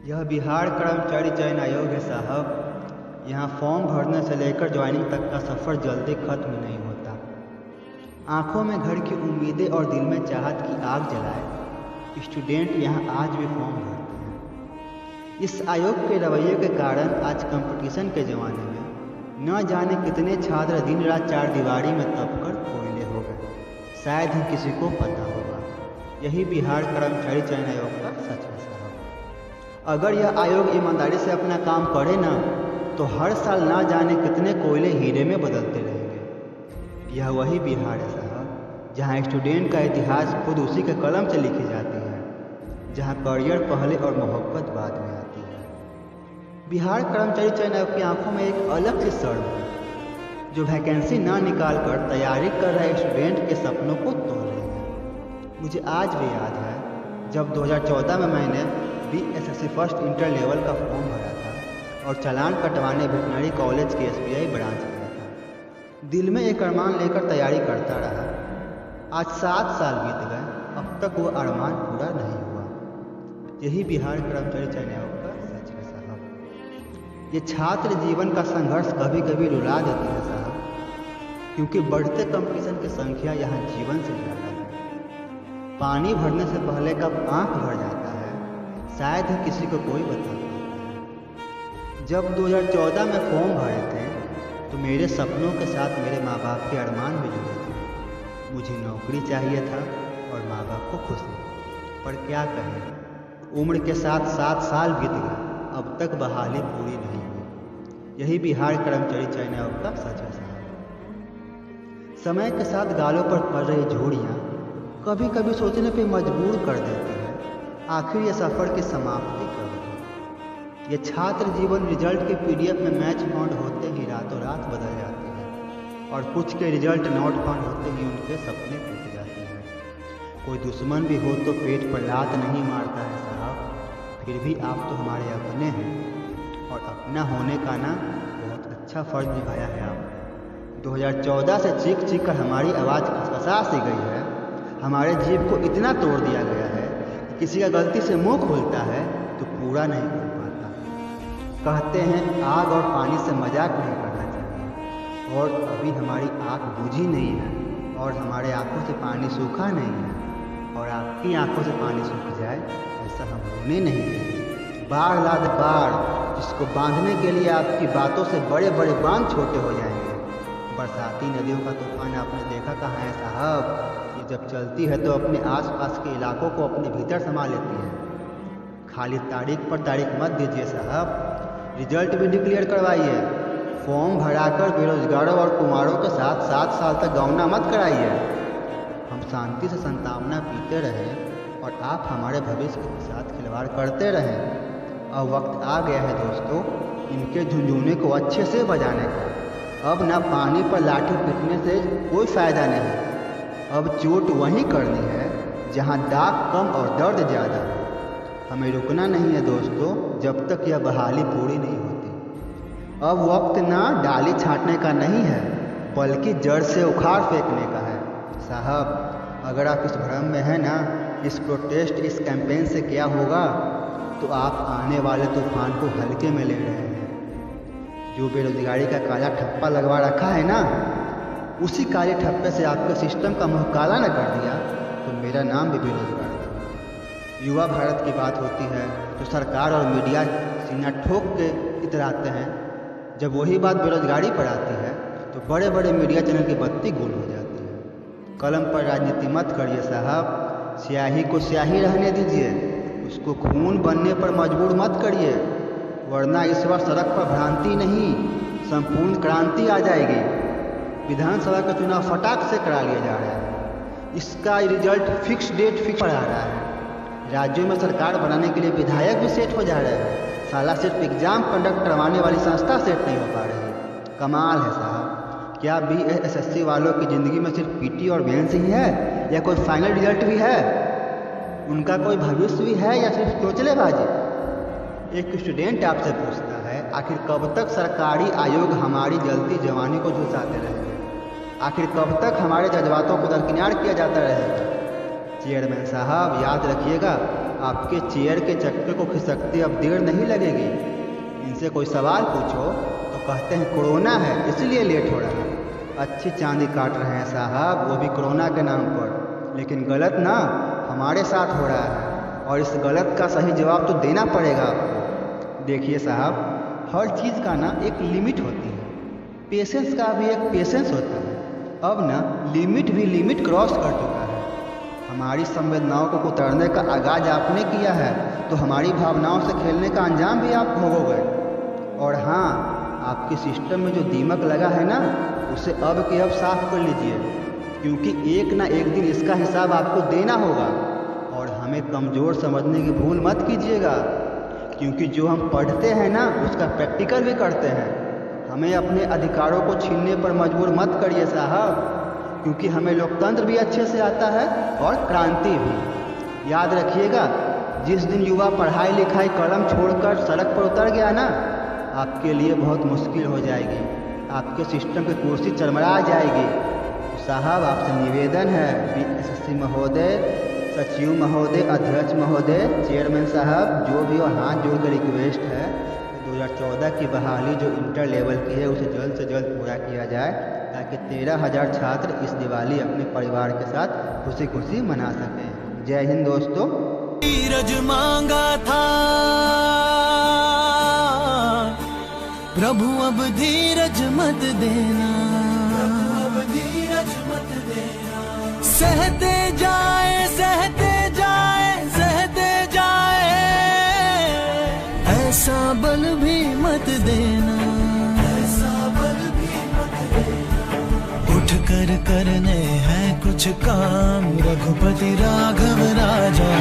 यह बिहार कर्मचारी चयन आयोग है साहब। यहाँ फॉर्म भरने से लेकर ज्वाइनिंग तक का सफ़र जल्दी खत्म नहीं होता। आंखों में घर की उम्मीदें और दिल में चाहत की आग जलाए स्टूडेंट यहाँ आज भी फॉर्म भरते हैं। इस आयोग के रवैये के कारण आज कंपटीशन के ज़माने में न जाने कितने छात्र दिन रात चार दीवारी में तप कर कोयले हो गए, शायद ही किसी को पता होगा। यही बिहार कर्मचारी चयन आयोग का सच है साहब। अगर यह आयोग ईमानदारी से अपना काम करे ना तो हर साल ना जाने कितने कोयले हीरे में बदलते रहेंगे। यह वही बिहार है साहब जहाँ स्टूडेंट का इतिहास खुद उसी के कलम से लिखी जाती है, जहाँ करियर पहले और मोहब्बत बाद में आती है। बिहार कर्मचारी चयन आयोग की आंखों में एक अलग सी शर्म है जो वैकेंसी ना निकाल कर तैयारी कर रहे स्टूडेंट के सपनों को तोड़ रही है। मुझे आज भी याद है जब 2014 में मैंने BSSC फर्स्ट इंटर लेवल का फॉर्म भरा था और चालान कटवाने वेटनरी कॉलेज के SBI ब्रांच गया था। दिल में एक अरमान लेकर तैयारी करता रहा। आज 7 साल बीत गए, अब तक वो अरमान पूरा नहीं हुआ। यही बिहार कर्मचारी चयन आयोग का सच है साहब। ये छात्र जीवन का संघर्ष कभी कभी रुला देती है साहब, क्योंकि बढ़ते कंपटीशन की संख्या यहाँ जीवन से ज़्यादा है। पानी भरने से पहले कब आंख भर जाता है शायद ही किसी को कोई बता पाता है। जब 2014 में फॉर्म भरे थे तो मेरे सपनों के साथ मेरे माँ बाप के अरमान भी जुड़े थे। मुझे नौकरी चाहिए था और माँ बाप को खुशी, पर क्या कहें, उम्र के साथ 7 साल बीत गए, अब तक बहाली पूरी नहीं हुई। यही बिहार कर्मचारी चयन आयोग का सच है साहब। समय के साथ गालों पर पड़ रही झूड़ियाँ कभी कभी सोचने पे मजबूर कर देती है, आखिर ये सफ़र की समाप्ति कब है। ये छात्र जीवन रिजल्ट के PDF में मैच फाउंड होते ही रातों रात बदल जाती है और कुछ के रिजल्ट नॉट फाउंड होते ही उनके सपने टूट जाते हैं। कोई दुश्मन भी हो तो पेट पर लात नहीं मारता है साहब, फिर भी आप तो हमारे अपने हैं और अपना होने का ना बहुत अच्छा फर्ज निभाया है आप। 2014 से चीख चीख कर हमारी आवाज़ खसखसा सी गई है, हमारे जीव को इतना तोड़ दिया गया है कि किसी का गलती से मुंह खुलता है तो पूरा नहीं कर पाता। कहते हैं आग और पानी से मजाक नहीं करना चाहिए, और अभी हमारी आँख बुझी नहीं है और हमारे आँखों से पानी सूखा नहीं है, और आपकी आँखों से पानी सूख जाए ऐसा हम होने नहीं देंगे। बाढ़ लाद बाढ़, जिसको बांधने के लिए आपकी बातों से बड़े बड़े बांध छोटे हो जाएंगे। बरसाती नदियों का तूफान आपने देखा कहाँ है साहब, ये जब चलती है तो अपने आसपास के इलाकों को अपने भीतर समा लेती है। खाली तारीख पर तारीख मत दीजिए साहब, रिजल्ट भी डिक्लेयर करवाइए। फॉर्म भराकर बेरोजगारों और कुमारों के साथ 7 साल तक गौना मत कराइए। हम शांति से संतावना पीते रहें और आप हमारे भविष्य के साथ खिलवाड़ करते रहें। अब वक्त आ गया है दोस्तों इनके झुंझुने को अच्छे से बजाने का। अब ना पानी पर लाठी पीटने से कोई फ़ायदा नहीं, अब चोट वहीं करनी है जहां दाग कम और दर्द ज़्यादा। हमें रुकना नहीं है दोस्तों जब तक यह बहाली पूरी नहीं होती। अब वक्त ना डाली छांटने का नहीं है बल्कि जड़ से उखाड़ फेंकने का है साहब। अगर आप इस भ्रम में हैं ना इस प्रोटेस्ट इस कैंपेन से क्या होगा, तो आप आने वाले तूफान को हल्के में ले रहे हैं। जो बेरोजगारी का काला ठप्पा लगवा रखा है ना, उसी काले ठप्पे से आपके सिस्टम का मुँह काला न कर दिया तो मेरा नाम भी बेरोजगार था। युवा भारत की बात होती है तो सरकार और मीडिया सीना ठोक के इतराते हैं, जब वही बात बेरोजगारी पर आती है तो बड़े बड़े मीडिया चैनल की बत्ती गुल हो जाती है। कलम पर राजनीति मत करिए साहब, स्याही को स्याही रहने दीजिए, उसको खून बनने पर मजबूर मत करिए, वरना इस बार सड़क पर भ्रांति नहीं संपूर्ण क्रांति आ जाएगी। विधानसभा का चुनाव फटाक से करा लिया जा रहा है, इसका रिजल्ट फिक्स डेट फिक्स आ रहा है। राज्यों में सरकार बनाने के लिए विधायक भी सेट हो जा रहे हैं, साला सिर्फ एग्जाम कंडक्ट करवाने वाली संस्था सेट नहीं हो पा रही। कमाल है साहब, क्या BSSC वालों की ज़िंदगी में सिर्फ PT और मेंस ही है या कोई फाइनल रिजल्ट भी है? उनका कोई भविष्य भी है या सिर्फ चोचलेबाजी? एक स्टूडेंट आपसे पूछता है आखिर कब तक सरकारी आयोग हमारी जलती जवानी को झुलसाते रहेंगे, आखिर कब तक हमारे जज्बातों को दरकिनार किया जाता रहेगा। चेयरमैन साहब याद रखिएगा, आपके चेयर के चक्के को खिसकते अब देर नहीं लगेगी। इनसे कोई सवाल पूछो तो कहते हैं कोरोना है इसलिए लेट हो रहा है। अच्छी चांदी काट रहे हैं साहब, वो भी कोरोना के नाम पर। लेकिन गलत ना हमारे साथ हो रहा है और इस गलत का सही जवाब तो देना पड़ेगा आपको। देखिए साहब, हर चीज़ का ना एक लिमिट होती है, पेशेंस का भी एक पेशेंस होता है। अब ना लिमिट भी लिमिट क्रॉस कर चुका है। हमारी संवेदनाओं को उतरने का आगाज आपने किया है तो हमारी भावनाओं से खेलने का अंजाम भी आप भोगोगे। और हाँ, आपके सिस्टम में जो दीमक लगा है ना उसे अब के अब साफ कर लीजिए, क्योंकि एक ना एक दिन इसका हिसाब आपको देना होगा। और हमें कमज़ोर समझने की भूल मत कीजिएगा, क्योंकि जो हम पढ़ते हैं ना उसका प्रैक्टिकल भी करते हैं। हमें अपने अधिकारों को छीनने पर मजबूर मत करिए साहब, क्योंकि हमें लोकतंत्र भी अच्छे से आता है और क्रांति भी। याद रखिएगा, जिस दिन युवा पढ़ाई लिखाई कलम छोड़कर सड़क पर उतर गया ना, आपके लिए बहुत मुश्किल हो जाएगी। आपके सिस्टम की कुर्सी चरमरा जाएगी। तो साहब, आपसे निवेदन है, BSSC महोदय, सचिव महोदय, अध्यक्ष महोदय, चेयरमैन साहब, जो भी हो, हाथ जोड़ कर रिक्वेस्ट है 2014 की बहाली जो इंटर लेवल की है उसे जल्द से जल्द पूरा किया जाए, ताकि 13,000 छात्र इस दिवाली अपने परिवार के साथ खुशी खुशी मना सकें। जय हिंद दोस्तों। धीरज मांगा था प्रभु, अब धीरज मत देना, अब धीरज मत देना। सहते जाए सहते जाए सहते जाए, ऐसा बल भी मत देना, ऐसा बल भी मत देना। उठ कर करने हैं कुछ काम, रघुपति राघव राजा।